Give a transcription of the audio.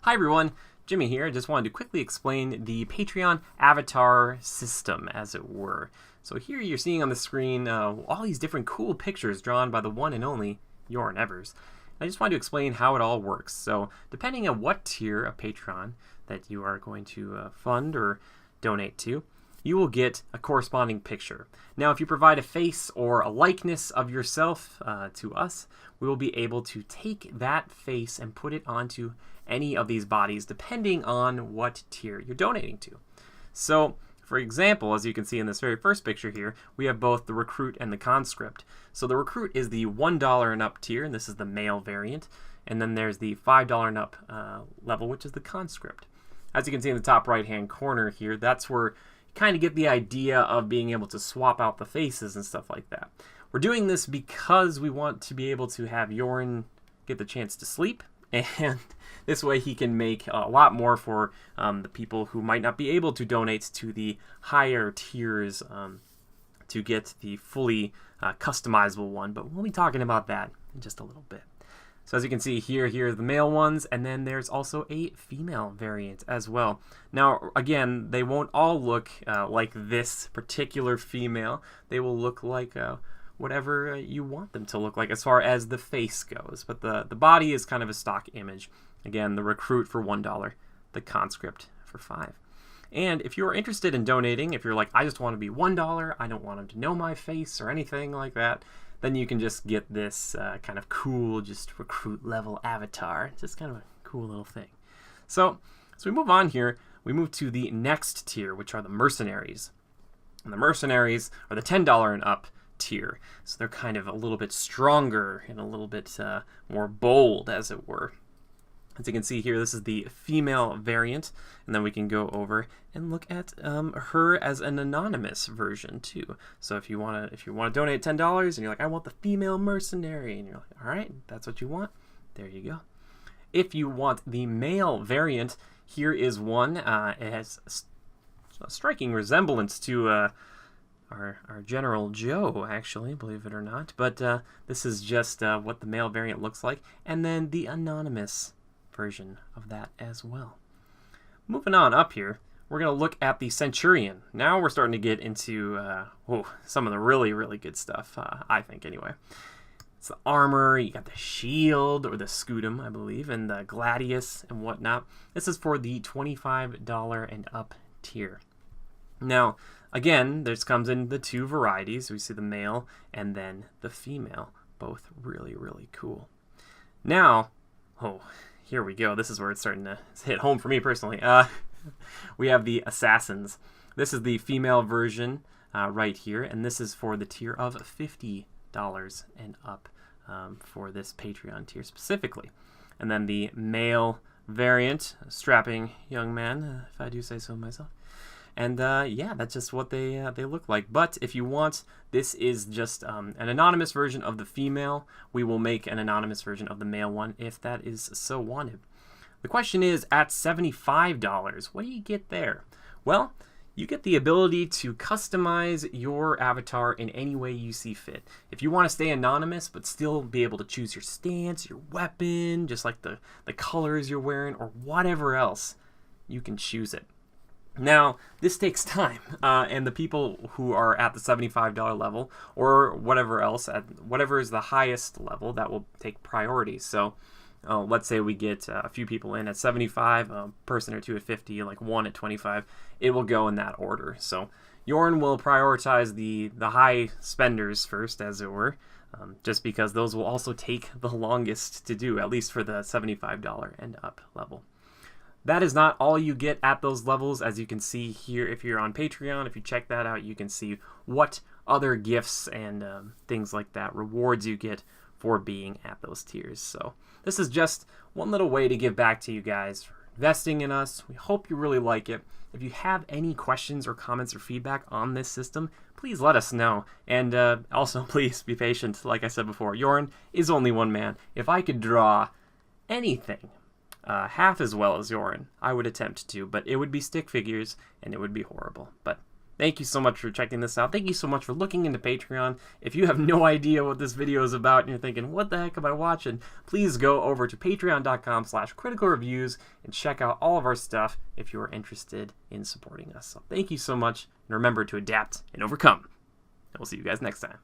Hi everyone, Jimmy here. I just wanted to quickly explain the Patreon avatar system, as it were. So here you're seeing on the screen all these different cool pictures drawn by the one and only Jorn Evers. I just wanted to explain how it all works. So depending on what tier of Patreon that you are going to fund or donate to, you will get a corresponding picture. Now, if you provide a face or a likeness of yourself to us, we will be able to take that face and put it onto any of these bodies depending on what tier you're donating to. So, for example, as you can see in this very first picture here, we have both the recruit and the conscript. So the recruit is the $1 and up tier, and this is the male variant. And then there's the $5 and up level, which is the conscript. As you can see in the top right-hand corner here, that's where you kind of get the idea of being able to swap out the faces and stuff like that. We're doing this because we want to be able to have Jorn get the chance to sleep, and this way he can make a lot more for the people who might not be able to donate to the higher tiers to get the fully customizable one, but we'll be talking about that in just a little bit. So as you can see here are the male ones, and then there's also a female variant as well. Now, again, they won't all look like this particular female. They will look like whatever you want them to look like as far as the face goes. But the body is kind of a stock image. Again, the recruit for $1, the conscript for $5. And if you're interested in donating, if you're like, I just want to be $1, I don't want them to know my face or anything like that, then you can just get this kind of cool, just recruit level avatar. It's just kind of a cool little thing. So we move on here. We move to the next tier, which are the mercenaries. And the mercenaries are the $10 and up tier. So they're kind of a little bit stronger and a little bit more bold, as it were. As you can see here, this is the female variant, and then we can go over and look at her as an anonymous version too. So if you want to donate $10 and you're like, I want the female mercenary, and you're like, all right, that's what you want, there you go. If you want the male variant, here is one. It has a striking resemblance to our General Joe, actually, believe it or not. But this is just what the male variant looks like, and then the anonymous version of that as well. Moving on up here, we're going to look at the Centurion. Now we're starting to get into some of the really, really good stuff, I think anyway. It's the armor, you got the shield, or the scutum, I believe, and the gladius and whatnot. This is for the $25 and up tier. Now, again, this comes in the two varieties. We see the male and then the female. Both really, really cool. Now, here we go. This is where it's starting to hit home for me personally. We have the assassins. This is the female version right here, and this is for the tier of $50 and up for this Patreon tier specifically. And then the male variant, strapping young man, if I do say so myself. And yeah, that's just what they look like. But if you want, this is just an anonymous version of the female. We will make an anonymous version of the male one if that is so wanted. The question is, at $75, what do you get there? Well, you get the ability to customize your avatar in any way you see fit. If you want to stay anonymous but still be able to choose your stance, your weapon, just like the colors you're wearing, or whatever else, you can choose it. Now, this takes time, and the people who are at the $75 level, or whatever else, at whatever is the highest level, that will take priority. So, let's say we get a few people in at 75, a person or two at 50, like one at 25, it will go in that order. So, Jorn will prioritize the high spenders first, as it were, just because those will also take the longest to do, at least for the $75 and up level. That is not all you get at those levels. As you can see here, if you're on Patreon, if you check that out, you can see what other gifts and things like that, rewards you get for being at those tiers. So this is just one little way to give back to you guys for investing in us. We hope you really like it. If you have any questions or comments or feedback on this system, please let us know. And also, please be patient. Like I said before, Jorn is only one man. If I could draw anything half as well as Jorn, I would attempt to, but it would be stick figures and it would be horrible. But Thank you so much for checking this out. Thank you so much for looking into Patreon. If you have no idea what this video is about and you're thinking, what the heck am I watching? Please go over to patreon.com/criticalreviews and check out all of our stuff if you are interested in supporting us. So thank you so much, and remember to adapt and overcome. And we'll see you guys next time.